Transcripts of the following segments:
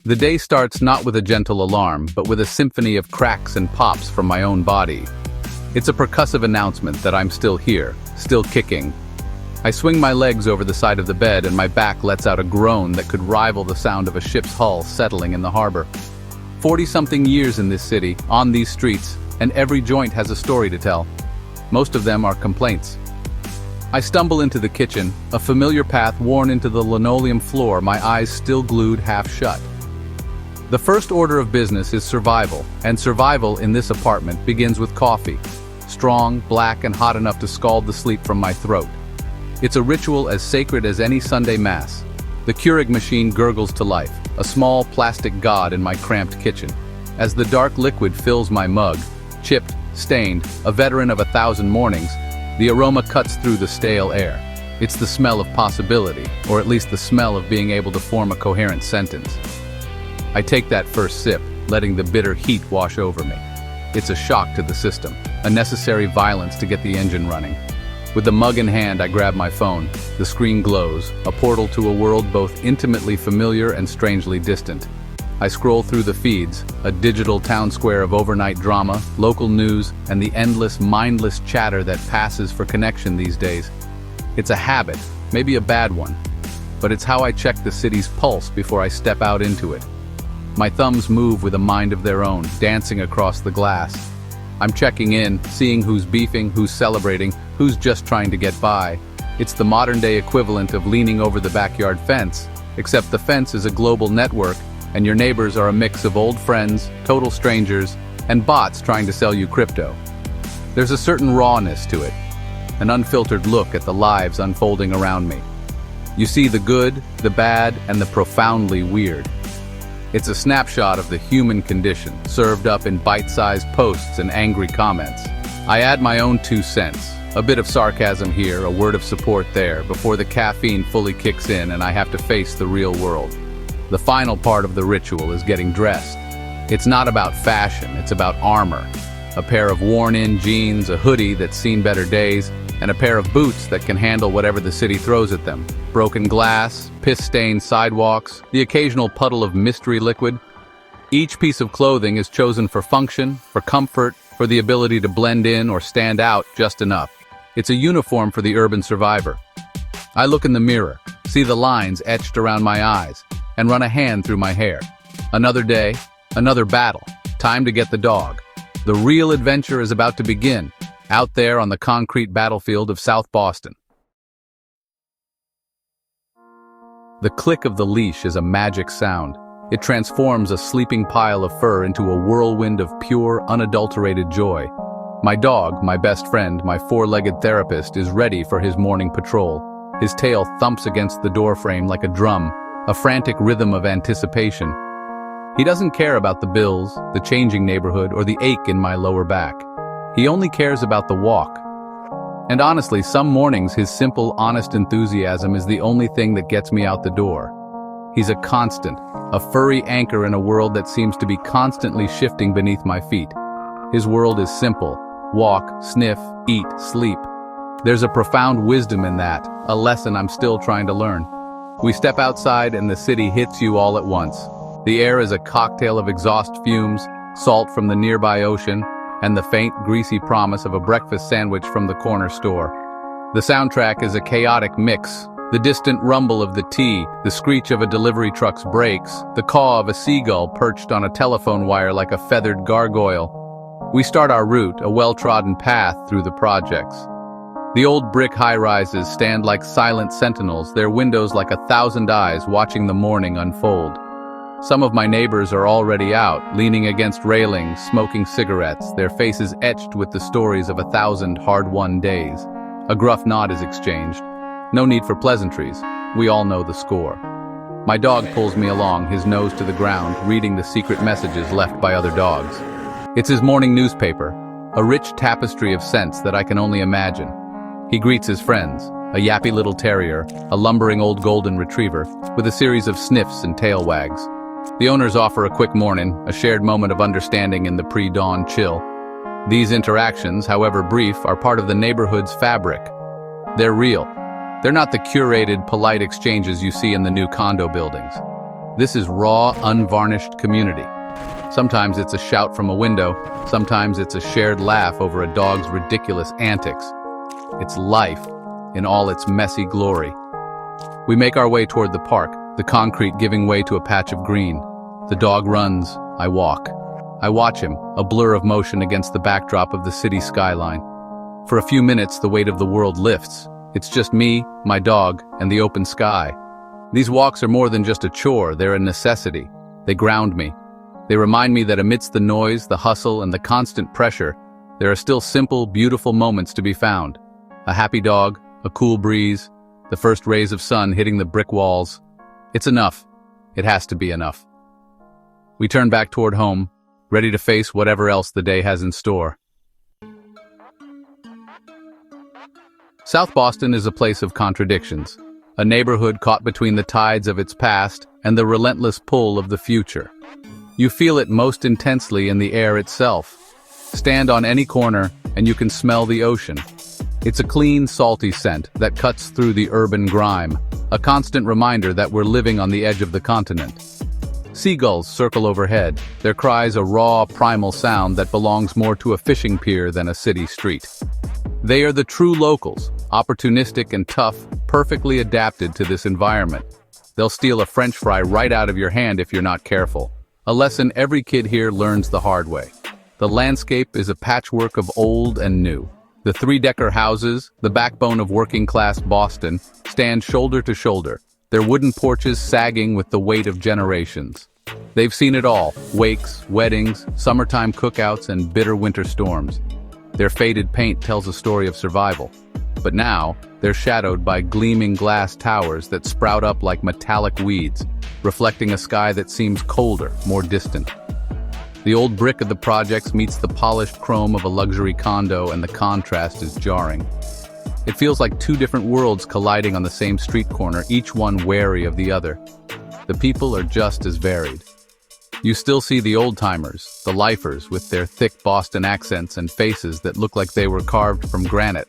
The day starts not with a gentle alarm, but with a symphony of cracks and pops from my own body. It's a percussive announcement that I'm still here, still kicking. I swing my legs over the side of the bed and my back lets out a groan that could rival the sound of a ship's hull settling in the harbor. 40-something years in this city, on these streets, and every joint has a story to tell. Most of them are complaints. I stumble into the kitchen, a familiar path worn into the linoleum floor, my eyes still glued half shut. The first order of business is survival, and survival in this apartment begins with coffee. Strong, black, and hot enough to scald the sleep from my throat. It's a ritual as sacred as any Sunday Mass. The Keurig machine gurgles to life, a small plastic god in my cramped kitchen. As the dark liquid fills my mug, chipped, stained, a veteran of 1,000 mornings, the aroma cuts through the stale air. It's the smell of possibility, or at least the smell of being able to form a coherent sentence. I take that first sip, letting the bitter heat wash over me. It's a shock to the system, a necessary violence to get the engine running. With the mug in hand, I grab my phone. The screen glows, a portal to a world both intimately familiar and strangely distant. I scroll through the feeds, a digital town square of overnight drama, local news, and the endless, mindless chatter that passes for connection these days. It's a habit, maybe a bad one, but it's how I check the city's pulse before I step out into it. My thumbs move with a mind of their own, dancing across the glass. I'm checking in, seeing who's beefing, who's celebrating, who's just trying to get by. It's the modern-day equivalent of leaning over the backyard fence, except the fence is a global network, and your neighbors are a mix of old friends, total strangers, and bots trying to sell you crypto. There's a certain rawness to it, an unfiltered look at the lives unfolding around me. You see the good, the bad, and the profoundly weird. It's a snapshot of the human condition, served up in bite-sized posts and angry comments. I add my own 2 cents, a bit of sarcasm here, a word of support there, before the caffeine fully kicks in and I have to face the real world. The final part of the ritual is getting dressed. It's not about fashion, it's about armor. A pair of worn-in jeans, a hoodie that's seen better days, and a pair of boots that can handle whatever the city throws at them. Broken glass, piss-stained sidewalks, the occasional puddle of mystery liquid. Each piece of clothing is chosen for function, for comfort, for the ability to blend in or stand out just enough. It's a uniform for the urban survivor. I look in the mirror, see the lines etched around my eyes, and run a hand through my hair. Another day, another battle. Time to get the dog. The real adventure is about to begin, out there on the concrete battlefield of South Boston. The click of the leash is a magic sound. It transforms a sleeping pile of fur into a whirlwind of pure, unadulterated joy. My dog, my best friend, my 4-legged therapist, is ready for his morning patrol. His tail thumps against the doorframe like a drum, a frantic rhythm of anticipation. He doesn't care about the bills, the changing neighborhood, or the ache in my lower back. He only cares about the walk. And honestly, some mornings his simple, honest enthusiasm is the only thing that gets me out the door. He's a constant, a furry anchor in a world that seems to be constantly shifting beneath my feet. His world is simple: walk, sniff, eat, sleep. There's a profound wisdom in that, a lesson I'm still trying to learn. We step outside and the city hits you all at once. The air is a cocktail of exhaust fumes, salt from the nearby ocean, and the faint, greasy promise of a breakfast sandwich from the corner store. The soundtrack is a chaotic mix: the distant rumble of the tea, the screech of a delivery truck's brakes, the caw of a seagull perched on a telephone wire like a feathered gargoyle. We start our route, a well-trodden path through the projects. The old brick high-rises stand like silent sentinels, their windows like 1,000 eyes watching the morning unfold. Some of my neighbors are already out, leaning against railings, smoking cigarettes, their faces etched with the stories of 1,000 hard-won days. A gruff nod is exchanged. No need for pleasantries. We all know the score. My dog pulls me along, his nose to the ground, reading the secret messages left by other dogs. It's his morning newspaper, a rich tapestry of scents that I can only imagine. He greets his friends, a yappy little terrier, a lumbering old golden retriever, with a series of sniffs and tail wags. The owners offer a quick morning, a shared moment of understanding in the pre-dawn chill. These interactions, however brief, are part of the neighborhood's fabric. They're real. They're not the curated, polite exchanges you see in the new condo buildings. This is raw, unvarnished community. Sometimes it's a shout from a window, sometimes it's a shared laugh over a dog's ridiculous antics. It's life in all its messy glory. We make our way toward the park, the concrete giving way to a patch of green. The dog runs, I walk. I watch him, a blur of motion against the backdrop of the city skyline. For a few minutes, the weight of the world lifts. It's just me, my dog, and the open sky. These walks are more than just a chore, they're a necessity. They ground me. They remind me that amidst the noise, the hustle, and the constant pressure, there are still simple, beautiful moments to be found. A happy dog, a cool breeze, the first rays of sun hitting the brick walls. It's enough. It has to be enough. We turn back toward home, ready to face whatever else the day has in store. South Boston is a place of contradictions, a neighborhood caught between the tides of its past and the relentless pull of the future. You feel it most intensely in the air itself. Stand on any corner and you can smell the ocean. It's a clean, salty scent that cuts through the urban grime, a constant reminder that we're living on the edge of the continent. Seagulls circle overhead, their cries a raw, primal sound that belongs more to a fishing pier than a city street. They are the true locals, opportunistic and tough, perfectly adapted to this environment. They'll steal a French fry right out of your hand if you're not careful. A lesson every kid here learns the hard way. The landscape is a patchwork of old and new. The three-decker houses, the backbone of working-class Boston, stand shoulder to shoulder, their wooden porches sagging with the weight of generations. They've seen it all: wakes, weddings, summertime cookouts, and bitter winter storms. Their faded paint tells a story of survival. But now, they're shadowed by gleaming glass towers that sprout up like metallic weeds, reflecting a sky that seems colder, more distant. The old brick of the projects meets the polished chrome of a luxury condo, and the contrast is jarring. It feels like two different worlds colliding on the same street corner, each one wary of the other. The people are just as varied. You still see the old-timers, the lifers, with their thick Boston accents and faces that look like they were carved from granite.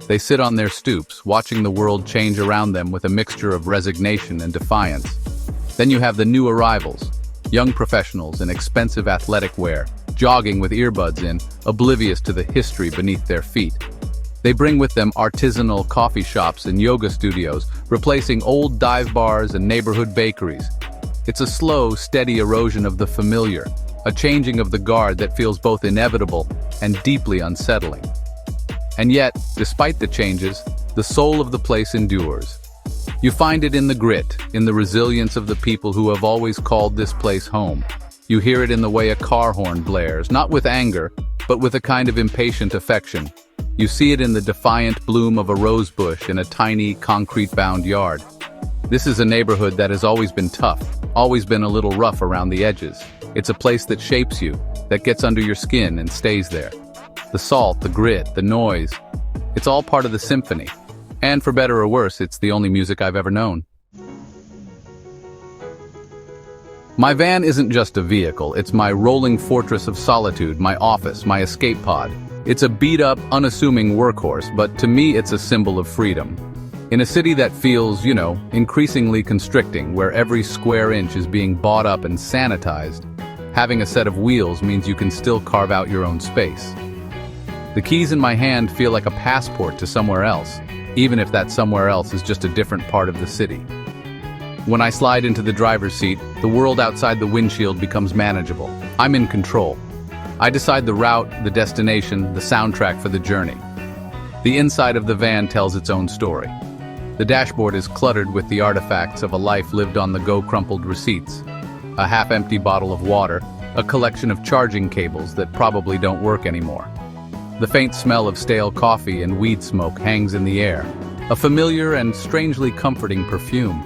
They sit on their stoops, watching the world change around them with a mixture of resignation and defiance. Then you have the new arrivals, young professionals in expensive athletic wear, jogging with earbuds in, oblivious to the history beneath their feet. They bring with them artisanal coffee shops and yoga studios, replacing old dive bars and neighborhood bakeries. It's a slow, steady erosion of the familiar, a changing of the guard that feels both inevitable and deeply unsettling. And yet, despite the changes, the soul of the place endures. You find it in the grit, in the resilience of the people who have always called this place home. You hear it in the way a car horn blares, not with anger, but with a kind of impatient affection. You see it in the defiant bloom of a rose bush in a tiny, concrete-bound yard. This is a neighborhood that has always been tough, always been a little rough around the edges. It's a place that shapes you, that gets under your skin and stays there. The salt, the grit, the noise, it's all part of the symphony. And for better or worse, it's the only music I've ever known. My van isn't just a vehicle, it's my rolling fortress of solitude, my office, my escape pod. It's a beat-up, unassuming workhorse, but to me it's a symbol of freedom. In a city that feels, increasingly constricting, where every square inch is being bought up and sanitized, having a set of wheels means you can still carve out your own space. The keys in my hand feel like a passport to somewhere else, even if that somewhere else is just a different part of the city. When I slide into the driver's seat, the world outside the windshield becomes manageable. I'm in control. I decide the route, the destination, the soundtrack for the journey. The inside of the van tells its own story. The dashboard is cluttered with the artifacts of a life lived on the go, crumpled receipts. A half-empty bottle of water, a collection of charging cables that probably don't work anymore. The faint smell of stale coffee and weed smoke hangs in the air, a familiar and strangely comforting perfume.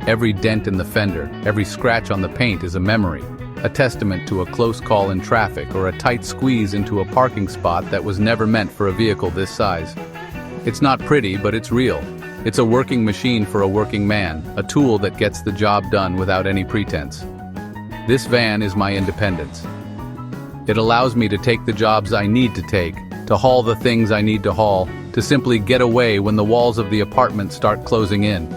Every dent in the fender, every scratch on the paint is a memory, a testament to a close call in traffic or a tight squeeze into a parking spot that was never meant for a vehicle this size. It's not pretty, but it's real. It's a working machine for a working man, a tool that gets the job done without any pretense. This van is my independence. It allows me to take the jobs I need to take, to haul the things I need to haul, to simply get away when the walls of the apartment start closing in.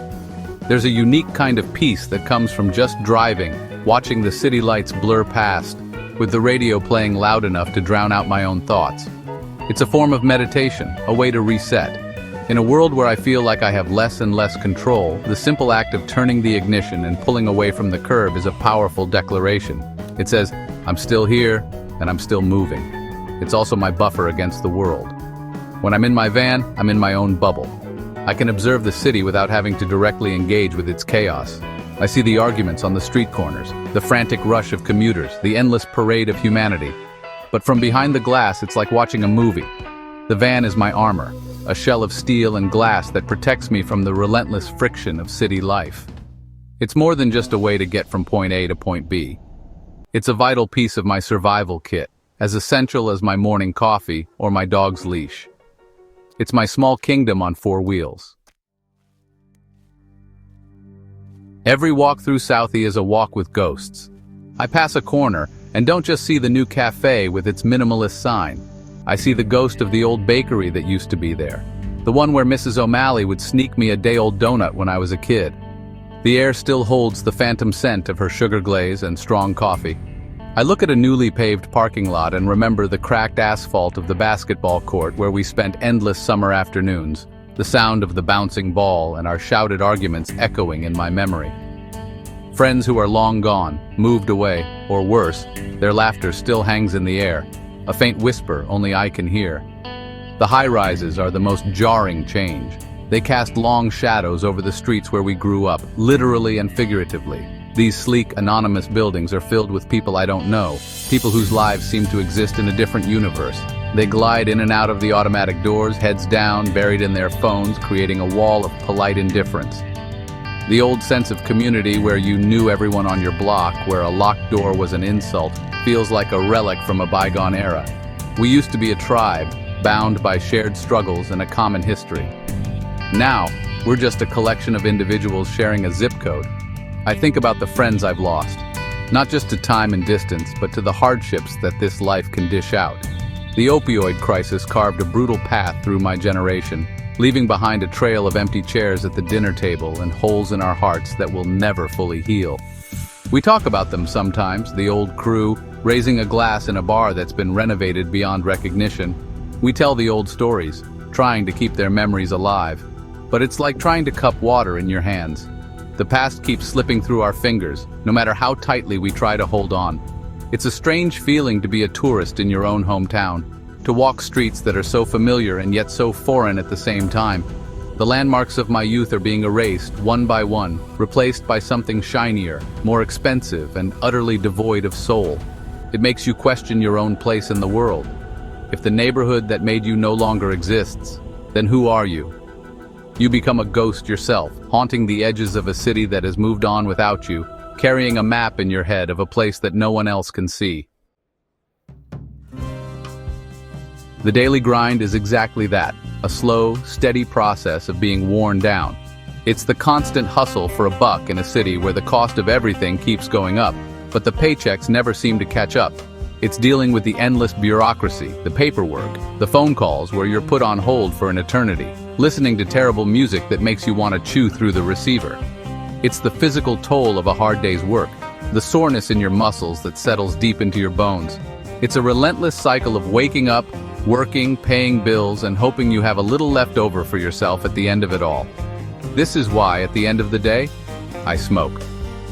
There's a unique kind of peace that comes from just driving, watching the city lights blur past, with the radio playing loud enough to drown out my own thoughts. It's a form of meditation, a way to reset. In a world where I feel like I have less and less control, the simple act of turning the ignition and pulling away from the curb is a powerful declaration. It says, I'm still here, and I'm still moving. It's also my buffer against the world. When I'm in my van, I'm in my own bubble. I can observe the city without having to directly engage with its chaos. I see the arguments on the street corners, the frantic rush of commuters, the endless parade of humanity. But from behind the glass, it's like watching a movie. The van is my armor, a shell of steel and glass that protects me from the relentless friction of city life. It's more than just a way to get from point A to point B. It's a vital piece of my survival kit, as essential as my morning coffee or my dog's leash. It's my small kingdom on four wheels. Every walk through Southie is a walk with ghosts. I pass a corner and don't just see the new cafe with its minimalist sign. I see the ghost of the old bakery that used to be there. The one where Mrs. O'Malley would sneak me a day-old donut when I was a kid. The air still holds the phantom scent of her sugar glaze and strong coffee. I look at a newly paved parking lot and remember the cracked asphalt of the basketball court where we spent endless summer afternoons, the sound of the bouncing ball and our shouted arguments echoing in my memory. Friends who are long gone, moved away, or worse, their laughter still hangs in the air, a faint whisper only I can hear. The high-rises are the most jarring change. They cast long shadows over the streets where we grew up, literally and figuratively. These sleek, anonymous buildings are filled with people I don't know, people whose lives seem to exist in a different universe. They glide in and out of the automatic doors, heads down, buried in their phones, creating a wall of polite indifference. The old sense of community where you knew everyone on your block, where a locked door was an insult, feels like a relic from a bygone era. We used to be a tribe, bound by shared struggles and a common history. Now, we're just a collection of individuals sharing a zip code. I think about the friends I've lost, not just to time and distance, but to the hardships that this life can dish out. The opioid crisis carved a brutal path through my generation, leaving behind a trail of empty chairs at the dinner table and holes in our hearts that will never fully heal. We talk about them sometimes, the old crew, raising a glass in a bar that's been renovated beyond recognition. We tell the old stories, trying to keep their memories alive. But it's like trying to cup water in your hands. The past keeps slipping through our fingers, no matter how tightly we try to hold on. It's a strange feeling to be a tourist in your own hometown, to walk streets that are so familiar and yet so foreign at the same time. The landmarks of my youth are being erased, one by one, replaced by something shinier, more expensive, and utterly devoid of soul. It makes you question your own place in the world. If the neighborhood that made you no longer exists, then who are you? You become a ghost yourself, haunting the edges of a city that has moved on without you, carrying a map in your head of a place that no one else can see. The daily grind is exactly that, a slow, steady process of being worn down. It's the constant hustle for a buck in a city where the cost of everything keeps going up, but the paychecks never seem to catch up. It's dealing with the endless bureaucracy, the paperwork, the phone calls where you're put on hold for an eternity, listening to terrible music that makes you want to chew through the receiver. It's the physical toll of a hard day's work, the soreness in your muscles that settles deep into your bones. It's a relentless cycle of waking up, working, paying bills, and hoping you have a little left over for yourself at the end of it all. This is why, at the end of the day, I smoke.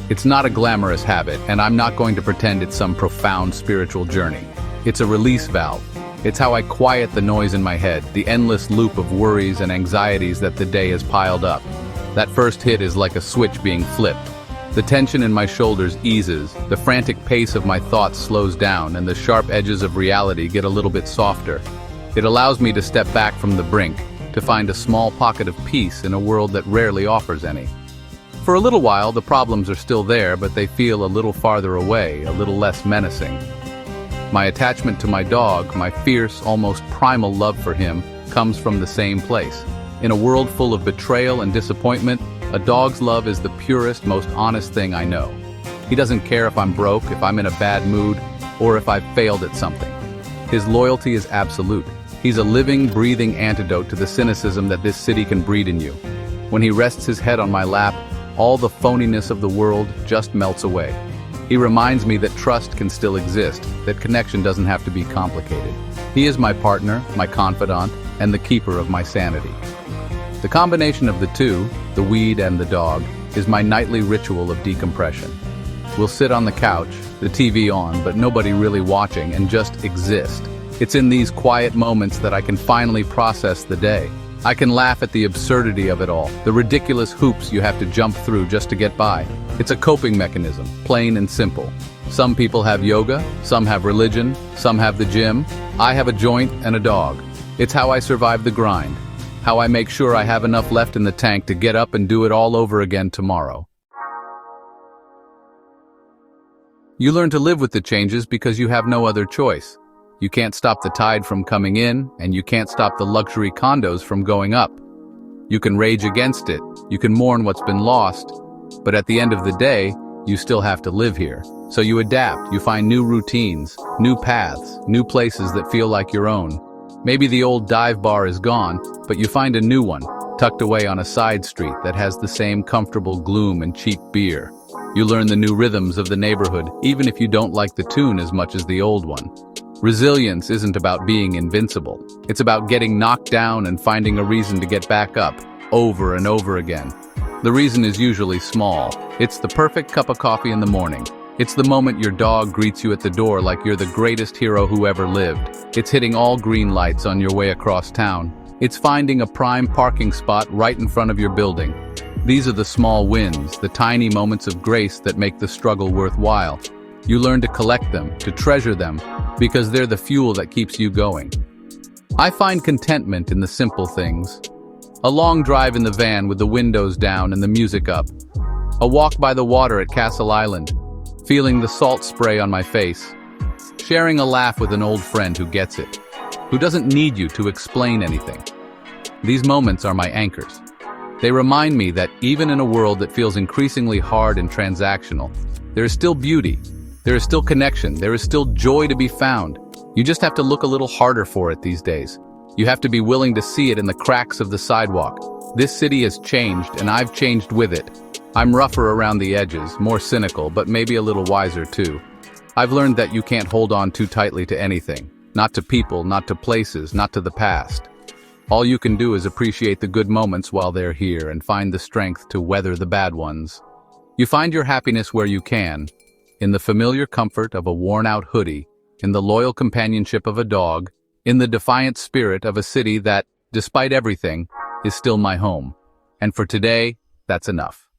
It's not a glamorous habit, and I'm not going to pretend it's some profound spiritual journey. It's a release valve. It's how I quiet the noise in my head, the endless loop of worries and anxieties that the day has piled up. That first hit is like a switch being flipped. The tension in my shoulders eases, the frantic pace of my thoughts slows down, and the sharp edges of reality get a little bit softer. It allows me to step back from the brink, to find a small pocket of peace in a world that rarely offers any. For a little while, the problems are still there, but they feel a little farther away, a little less menacing. My attachment to my dog, my fierce, almost primal love for him, comes from the same place. In a world full of betrayal and disappointment, a dog's love is the purest, most honest thing I know. He doesn't care if I'm broke, if I'm in a bad mood, or if I've failed at something. His loyalty is absolute. He's a living, breathing antidote to the cynicism that this city can breed in you. When he rests his head on my lap, all the phoniness of the world just melts away. He reminds me that trust can still exist, that connection doesn't have to be complicated. He is my partner, my confidant, and the keeper of my sanity. The combination of the two, the weed and the dog, is my nightly ritual of decompression. We'll sit on the couch, the TV on, but nobody really watching, and just exist. It's in these quiet moments that I can finally process the day. I can laugh at the absurdity of it all, the ridiculous hoops you have to jump through just to get by. It's a coping mechanism, plain and simple. Some people have yoga, some have religion, some have the gym. I have a joint and a dog. It's how I survive the grind, how I make sure I have enough left in the tank to get up and do it all over again tomorrow. You learn to live with the changes because you have no other choice. You can't stop the tide from coming in, and you can't stop the luxury condos from going up. You can rage against it, you can mourn what's been lost, but at the end of the day, you still have to live here. So you adapt, you find new routines, new paths, new places that feel like your own. Maybe the old dive bar is gone, but you find a new one, tucked away on a side street that has the same comfortable gloom and cheap beer. You learn the new rhythms of the neighborhood, even if you don't like the tune as much as the old one. Resilience isn't about being invincible. It's about getting knocked down and finding a reason to get back up, over and over again. The reason is usually small. It's the perfect cup of coffee in the morning. It's the moment your dog greets you at the door like you're the greatest hero who ever lived. It's hitting all green lights on your way across town. It's finding a prime parking spot right in front of your building. These are the small wins, the tiny moments of grace that make the struggle worthwhile. You learn to collect them, to treasure them, because they're the fuel that keeps you going. I find contentment in the simple things. A long drive in the van with the windows down and the music up. A walk by the water at Castle Island, feeling the salt spray on my face. Sharing a laugh with an old friend who gets it, who doesn't need you to explain anything. These moments are my anchors. They remind me that even in a world that feels increasingly hard and transactional, there is still beauty. There is still connection, there is still joy to be found. You just have to look a little harder for it these days. You have to be willing to see it in the cracks of the sidewalk. This city has changed, and I've changed with it. I'm rougher around the edges, more cynical, but maybe a little wiser too. I've learned that you can't hold on too tightly to anything. Not to people, not to places, not to the past. All you can do is appreciate the good moments while they're here and find the strength to weather the bad ones. You find your happiness where you can, in the familiar comfort of a worn-out hoodie, in the loyal companionship of a dog, in the defiant spirit of a city that, despite everything, is still my home. And for today, that's enough.